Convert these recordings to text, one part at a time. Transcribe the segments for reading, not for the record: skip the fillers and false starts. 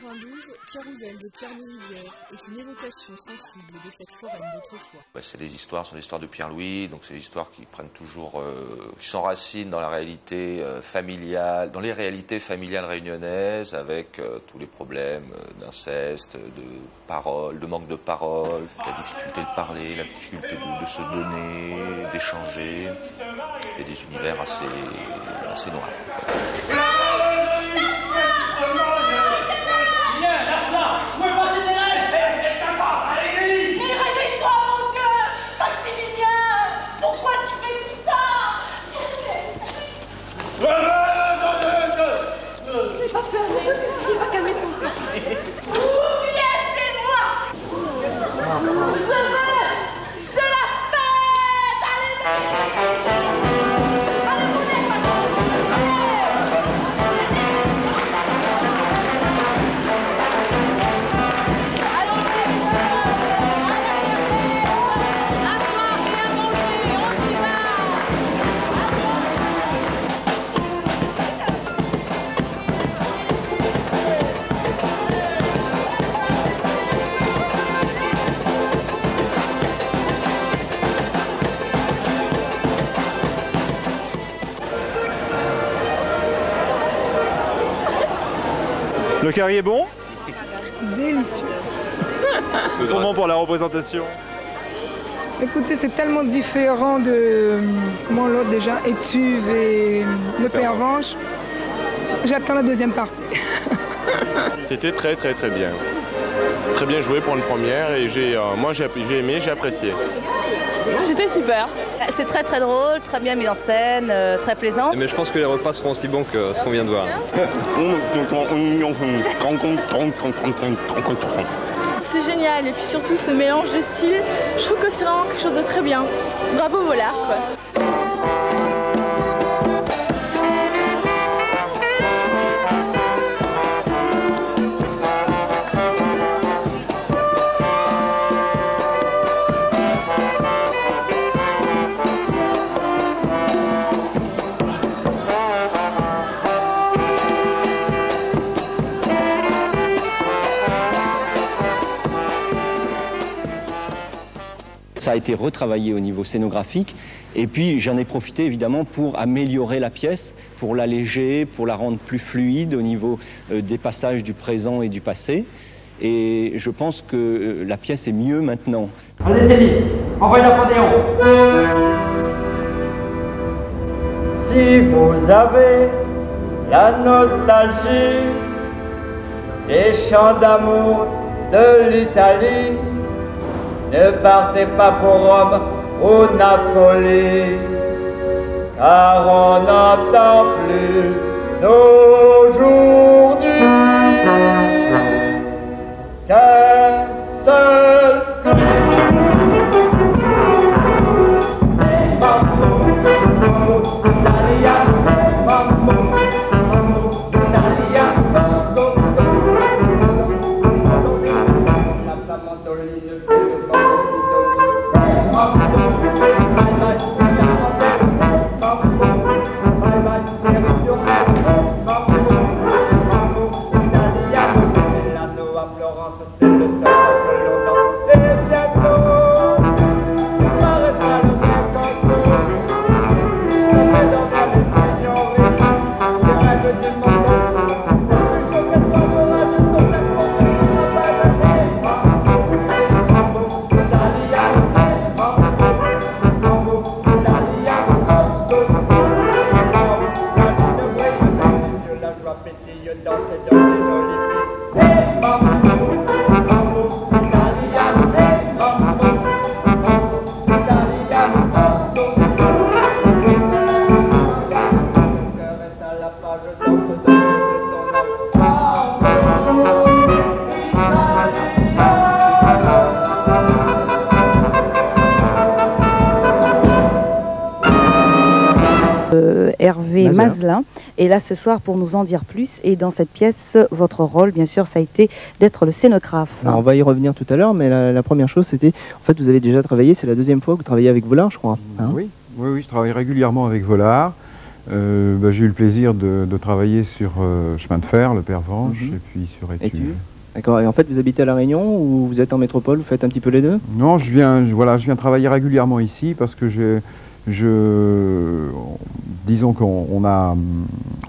1992, Carousel de Pierre Rivière est une évocation sensible des fêtes foraines d'autrefois. C'est des histoires, ce sont des histoires de Pierre-Louis, donc c'est des histoires qui prennent toujours, qui s'enracinent dans la réalité familiale, dans les réalités familiales réunionnaises, avec tous les problèmes d'inceste, de parole, de manque de parole, la difficulté de parler, la difficulté de se donner, d'échanger. C'est des univers assez noirs. Il va calmer son sang. Oubliez, c'est moi. Je veux de la fête. Allez, Le curry est bon? Délicieux. Comment pour la représentation? Écoutez, c'est tellement différent de comment l'autre déjà, Étuve et le Pervenche. J'attends la deuxième partie. C'était très bien. Très bien joué pour une première et moi j'ai aimé, j'ai apprécié. C'était super. C'est très drôle, très bien mis en scène, très plaisant. Mais je pense que les repas seront aussi bons que ce qu'on vient de voir. C'est génial et puis surtout ce mélange de styles, je trouve que c'est vraiment quelque chose de très bien. Bravo Volard quoi. Ça a été retravaillé au niveau scénographique et puis j'en ai profité évidemment pour améliorer la pièce, pour l'alléger, pour la rendre plus fluide au niveau des passages du présent et du passé. Et je pense que la pièce est mieux maintenant. Allez Céline, envoyez la Panthéon. Si vous avez la nostalgie des chants d'amour de l'Italie, ne partez pas pour Rome ou Napoli, car on n'entend plus aujourd'hui qu'un seul cri. Hervé Mazelin est là ce soir pour nous en dire plus. Et dans cette pièce, votre rôle, bien sûr, ça a été d'être le scénographe. Alors, on va y revenir tout à l'heure, mais la première chose, c'était, en fait, vous avez déjà travaillé, c'est la deuxième fois que vous travaillez avec Volard, je crois. Hein? Oui, je travaille régulièrement avec Volard. J'ai eu le plaisir de travailler sur Chemin de Fer, le Pervenche, et puis sur Étuve. D'accord, et en fait vous habitez à La Réunion ou vous êtes en métropole, vous faites un petit peu les deux? Non, je viens travailler régulièrement ici parce que disons qu'on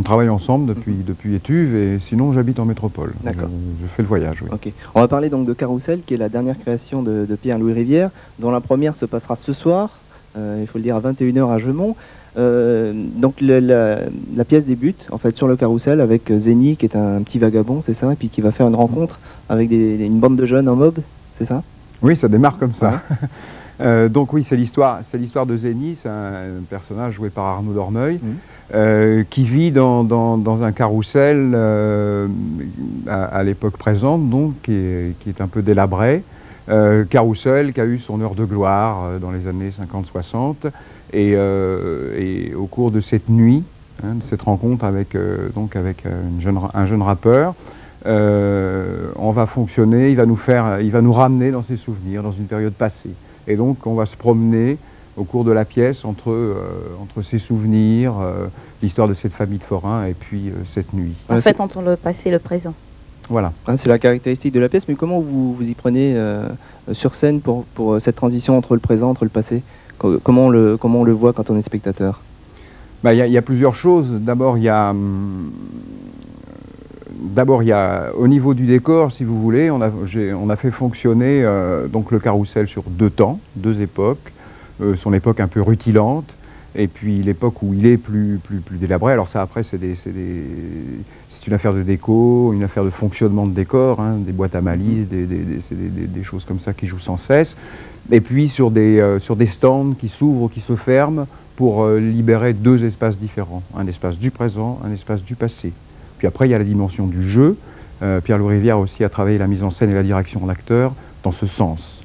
travaille ensemble depuis Étuve et sinon j'habite en métropole. D'accord. Je fais le voyage, oui. Ok. On va parler donc de Carrousel, qui est la dernière création de Pierre-Louis Rivière, dont la première se passera ce soir, il faut le dire à 21h à Jeumont. Donc la pièce débute en fait sur le Carrousel avec Zény qui est un petit vagabond, c'est ça, et puis qui va faire une rencontre avec une bande de jeunes en mob, c'est ça? Oui, ça démarre comme ça. Donc oui, c'est l'histoire de Zény, c'est un personnage joué par Arnaud Dormeuil, qui vit dans un carrousel à l'époque présente, donc qui est un peu délabré. Carrousel qui a eu son heure de gloire dans les années 50-60 et au cours de cette nuit, de cette rencontre avec un jeune rappeur, on va fonctionner, il va nous ramener dans ses souvenirs, dans une période passée. Et donc on va se promener au cours de la pièce entre ses souvenirs, l'histoire de cette famille de forains et puis cette nuit. En fait, entre le passé et le présent. Voilà. C'est la caractéristique de la pièce, mais comment vous y prenez sur scène pour cette transition entre le présent, entre le passé? Comment on le voit quand on est spectateur? Il y a plusieurs choses. D'abord, il y a au niveau du décor, si vous voulez, on a fait fonctionner donc le Carrousel sur deux époques. Son époque un peu rutilante, et puis l'époque où il est plus délabré. Alors ça, après, c'est une affaire de déco, une affaire de fonctionnement de décor, des boîtes à malice, des choses comme ça qui jouent sans cesse. Et puis sur des stands qui s'ouvrent ou qui se ferment pour libérer deux espaces différents. Un espace du présent, un espace du passé. Puis après, il y a la dimension du jeu. Pierre-Louis Rivière aussi a travaillé la mise en scène et la direction d'acteur dans ce sens.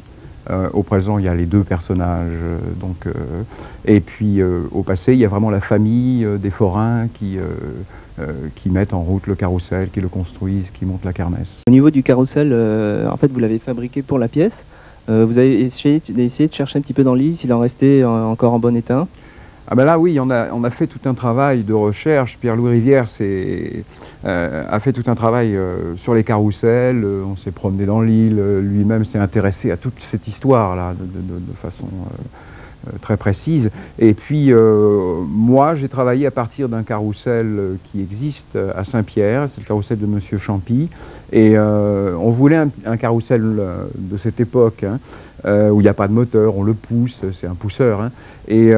Au présent, il y a les deux personnages, et puis au passé, il y a vraiment la famille des forains qui mettent en route le carrousel, qui le construisent, qui montent la kermesse. Au niveau du carrousel, en fait, vous l'avez fabriqué pour la pièce. Vous avez essayé de chercher un petit peu dans l'île s'il en restait encore en bon état? Ah ben là, oui, on a fait tout un travail de recherche. Pierre-Louis Rivière a fait tout un travail sur les carrousels. On s'est promené dans l'île. Lui-même s'est intéressé à toute cette histoire-là de façon très précise. Et puis, moi, j'ai travaillé à partir d'un carrousel qui existe à Saint-Pierre. C'est le carrousel de Monsieur Champy. Et on voulait un carrousel de cette époque, où il n'y a pas de moteur, on le pousse, c'est un pousseur. Et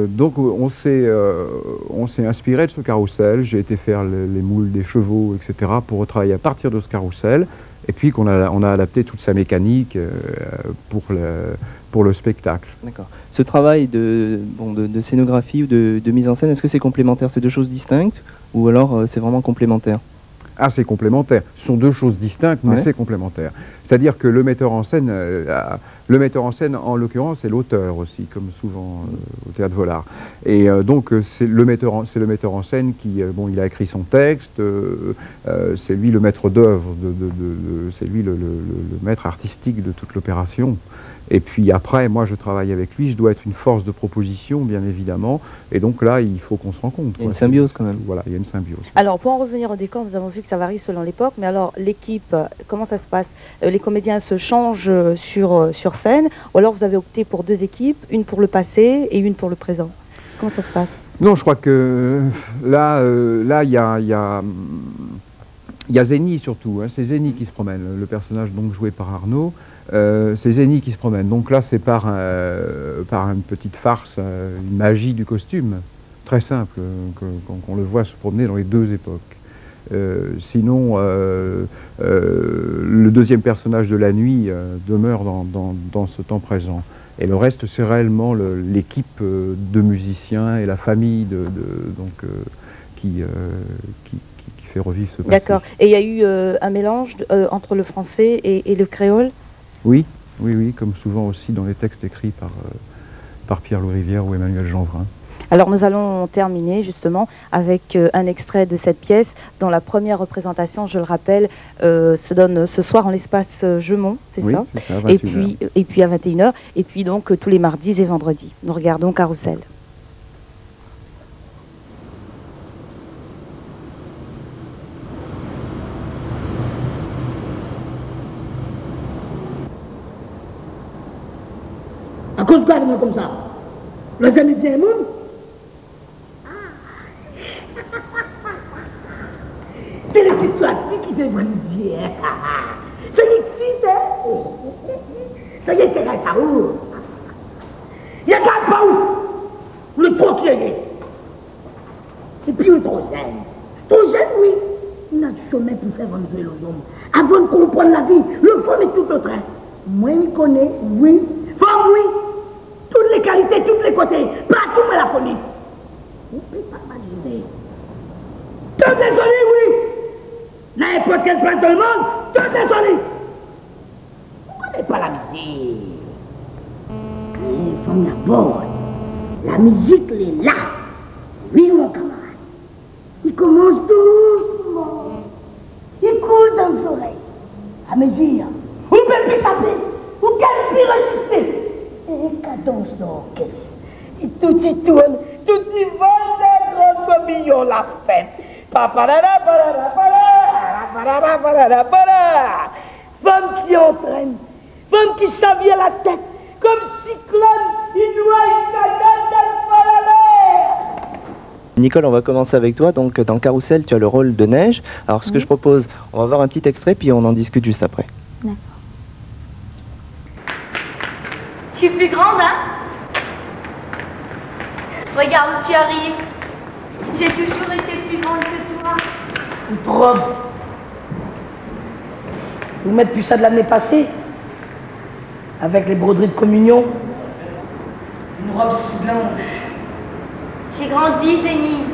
donc on s'est inspiré de ce carrousel. J'ai été faire les moules des chevaux, etc. pour travailler à partir de ce carrousel. Et puis on a adapté toute sa mécanique pour le spectacle. D'accord. Ce travail de scénographie ou de mise en scène, est-ce que c'est complémentaire? C'est deux choses distinctes ou alors c'est vraiment complémentaire? Ah, c'est complémentaire. Ce sont deux choses distinctes, mais c'est complémentaire. C'est-à-dire que le metteur en scène, en l'occurrence, c'est l'auteur aussi, comme souvent au Théâtre Vollard. Et donc, c'est le metteur en scène qui, il a écrit son texte, c'est lui le maître d'œuvre, c'est lui le maître artistique de toute l'opération. Et puis après, moi je travaille avec lui, je dois être une force de proposition, bien évidemment. Et donc là, il faut qu'on se rencontre. Il y a une symbiose quand même. Voilà, il y a une symbiose. Alors, pour en revenir au décor, nous avons vu que ça varie selon l'époque. Mais alors, l'équipe, comment ça se passe? Les comédiens se changent sur scène, ou alors vous avez opté pour deux équipes, une pour le passé et une pour le présent. Comment ça se passe? Non, je crois que là, il y a Zény surtout. C'est Zény qui se promène, le personnage donc joué par Arnaud. C'est Zény qui se promène. Donc là, c'est par une petite farce, une magie du costume, très simple, qu'on le voit se promener dans les deux époques. Sinon, le deuxième personnage de la nuit demeure dans ce temps présent. Et le reste, c'est réellement l'équipe de musiciens et la famille qui fait revivre ce passé. D'accord. Et il y a eu un mélange entre le français et le créole? Oui, comme souvent aussi dans les textes écrits par Pierre-Louis Rivière ou Emmanuel Jeanvrin. Alors nous allons terminer justement avec un extrait de cette pièce dont la première représentation, je le rappelle, se donne ce soir en l'espace Jeumont, c'est ça? À 21h. Et puis à 21h, et puis donc tous les mardis et vendredis. Nous regardons Carrousel. cause de quoi moi comme ça? Les amis bien le monde? C'est les histoires qui fait brindier. Ça y excite, hein? Ça y intéresse à où? Il y a qu'un pas où? Le trop qui est. Et puis le trop jeune. Trop jeune, oui. Il a du sommet pour faire vendre les hommes. Avant de comprendre la vie, le femme est tout autre. Moi, je connais, oui. Femme, oui. Toutes les qualités, tous les côtés. Partout, moi, la connais. Vous ne pouvez pas imaginer. Tout désolé, oui. N'importe quelle place dans le monde, tout désolé. Vous ne connaissez pas la musique. Les femmes d'abord. La musique, elle est là. Oui, mon camarade. Il commence doucement. Il coule dans les oreilles. À mesure. Vous ne pouvez plus saper. Vous ne pouvez plus résister. Et cadence d'orchestre. Et tout y tourne. Tout y vole des grands millions la fête. Femme qui entraîne. Femme qui chavire la tête. Comme cyclone. Il noie une cadence dans la mer. Nicole, on va commencer avec toi. Donc, dans Carrousel, tu as le rôle de Neige. Alors, ce que je propose, on va voir un petit extrait, puis on en discute juste après. D'accord. Je suis plus grande, hein? Regarde où tu arrives. J'ai toujours été plus grande que toi. Une robe. Vous mettez plus ça de l'année passée? Avec les broderies de communion. Une robe si blanche. J'ai grandi, Zénie.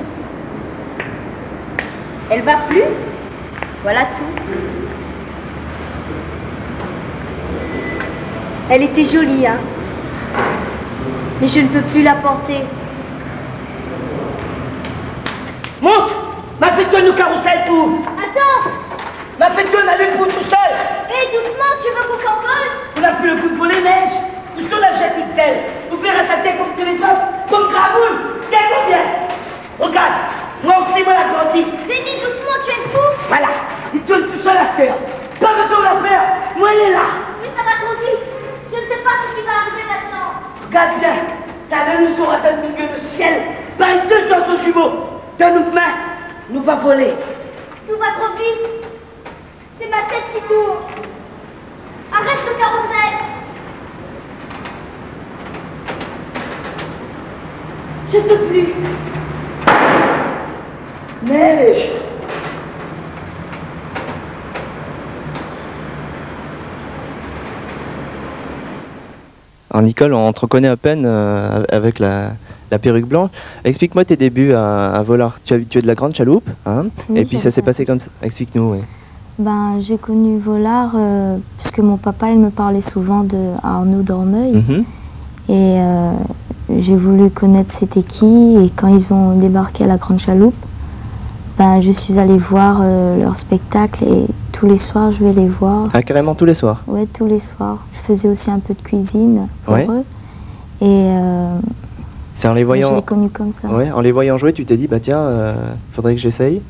Elle va plus? Voilà tout. Elle était jolie, hein? Mais je ne peux plus la porter. Monte! M'a fait-toi nous carrousel pour! Attends! M'a fait-toi un allume pour tout seul! Hé, doucement, tu veux qu'on s'envole? On n'a plus le coup de voler, Neige! Où sont la jette de sel? Vous ferez sa tête comme tous les autres, comme Graboul! C'est combien? Regarde! Moi aussi, moi la grandie! Zénie, doucement, tu es fou! Voilà! Il tourne tout seul à cette heure! Pas besoin de la faire! Moi, elle est là! Mais ça va trop vite! Je ne sais pas ce qui va arriver maintenant! Regarde bien! Ta main nous aura dans le milieu du ciel! Pareil deux oiseaux jumeaux! Dans nos mains, nous va voler! Tout va trop vite! C'est ma tête qui tourne! Arrête le carrousel! Je ne peux plus! Neige! Alors Nicole, on te reconnaît à peine avec la perruque blanche. Explique-moi tes débuts à Volard. Tu es de la Grande Chaloupe, hein? Oui, Et puis ça s'est passé comme ça. Explique-nous. Oui. Ben, j'ai connu Volard puisque mon papa il me parlait souvent de Arnaud Dormeuil. Et j'ai voulu connaître c'était qui. Et quand ils ont débarqué à la Grande Chaloupe, ben, je suis allée voir leur spectacle et tous les soirs je vais les voir. Ah, carrément tous les soirs? Ouais, tous les soirs. Je faisais aussi un peu de cuisine pour eux. Et c'est en les voyant. je l'ai connu comme ça. Ouais, en les voyant jouer, tu t'es dit bah tiens, faudrait que j'essaye.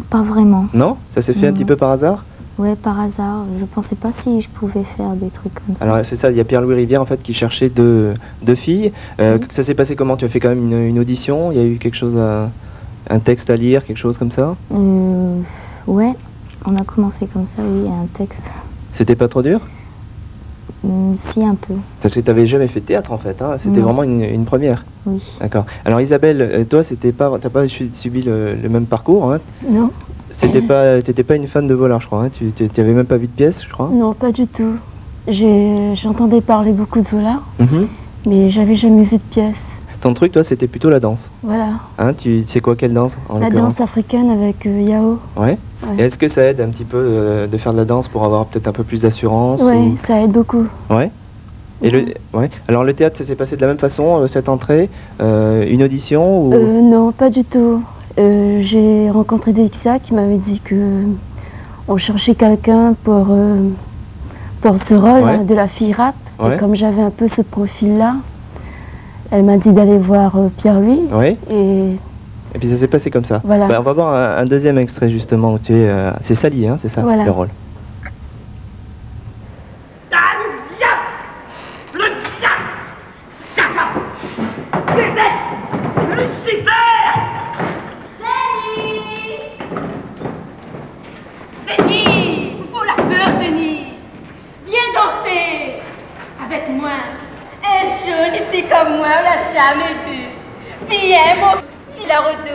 Pas vraiment. Non? Ça s'est fait un petit peu par hasard? Ouais, par hasard. Je pensais pas si je pouvais faire des trucs comme ça. Alors c'est ça, il y a Pierre-Louis Rivière en fait qui cherchait deux filles. Ça s'est passé comment? Tu as fait quand même une audition? Il y a eu quelque chose, un texte à lire, quelque chose comme ça? Ouais, on a commencé comme ça, oui, un texte. C'était pas trop dur? Si, un peu. Parce que tu n'avais jamais fait de théâtre en fait, hein? C'était vraiment une première. Oui. D'accord. Alors Isabelle, toi, t'as pas subi le même parcours, hein? Non. T'étais pas une fan de Volard, je crois, hein? Tu n'avais même pas vu de pièce, je crois? Non, pas du tout. J'entendais parler beaucoup de Volard, mais j'avais jamais vu de pièce. Ton truc, toi, c'était plutôt la danse. Voilà. Hein, tu sais quoi, quelle danse en La danse africaine avec Yao. Ouais. Et est-ce que ça aide un petit peu de faire de la danse pour avoir peut-être un peu plus d'assurance? Oui, ça aide beaucoup. Ouais. Et alors le théâtre, ça s'est passé de la même façon, cette entrée, une audition ou... Non, pas du tout. J'ai rencontré Delixia qui m'avait dit que on cherchait quelqu'un pour ce rôle de la fille rap. Et comme j'avais un peu ce profil-là, elle m'a dit d'aller voir Pierre-Louis. Et puis ça s'est passé comme ça. Voilà. Bah, on va voir un deuxième extrait justement où tu es... c'est Sally, hein, c'est ça, le rôle. Ah, le diable! Le diable! Zénith, pour la peur, Zénith. Viens danser avec moi. Un jolie fille comme moi, on l'a jamais vue. Viens, mon fils, la redonne.